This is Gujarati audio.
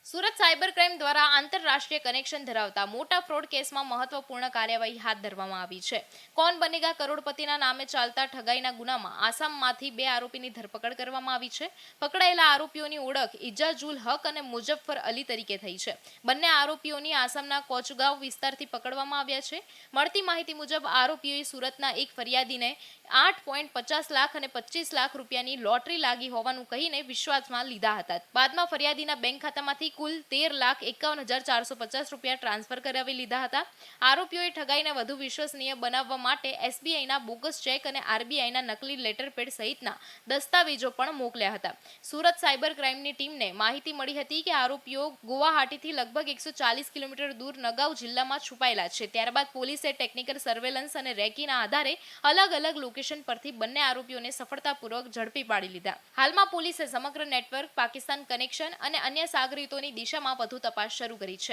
સુરત સાયબર ક્રાઇમ દ્વારા આંતરરાષ્ટ્રીય કનેક્શન ધરાવતા મોટા ફ્રોડ કેસમાં મહત્વપૂર્ણ કાર્યવાહી હાથ ધરવામાં આવી છે. કોન બનેગા કરોડપતિના નામે ચાલતા ઠગાઈના ગુનામાં આસામમાંથી 2 આરોપીની ધરપકડ કરવામાં આવી છે. પકડાયેલા આરોપીઓની ઓળખ ઇજાજુલ હક અને મુઝફ્ફર અલી તરીકે થઈ છે. બંને આરોપીઓની આસામના કોચગાંવ વિસ્તારથી પકડવામાં આવ્યા છે. મળતી માહિતી મુજબ આરોપીઓએ સુરતના એક ફરિયાદીને 8.50 લાખ અને 25 લાખ રૂપિયાની લોટરી લાગી હોવાનું કહીને વિશ્વાસમાં લીધા હતા. બાદમાં ફરિયાદીના બેંક ખાતામાંથી કુલ 13,51,450 રૂપિયા ટ્રાન્સફર કરાવી લીધા હતા. આરોપીઓએ ઠગાઈને વધુ વિશ્વસનીય બનાવવા માટે એસબીઆઈના બોગસ ચેક અને આરબીઆઈના નકલી લેટરપેડ સહિતના દસ્તાવેજો પણ મોકલ્યા હતા. સુરત સાયબર ક્રાઇમની ટીમને માહિતી મળી હતી કે આરોપીઓ ગુવાહાટીથી લગભગ 140 કિલોમીટર દૂર નગાઉ જિલ્લામાં છુપાયેલા છે. ત્યારબાદ પોલીસે ટેકનિકલ સર્વેલન્સ અને રેકીના આધારે અલગ અલગ લોકેશન પરથી બંને આરોપીઓને સફળતાપૂર્વક ઝડપી પાડી લીધા. હાલમાં પોલીસે સમગ્ર નેટવર્ક, પાકિસ્તાન કનેક્શન અને અન્ય સાગરીતોની દિશામાં વધુ તપાસ શરૂ કરી છે.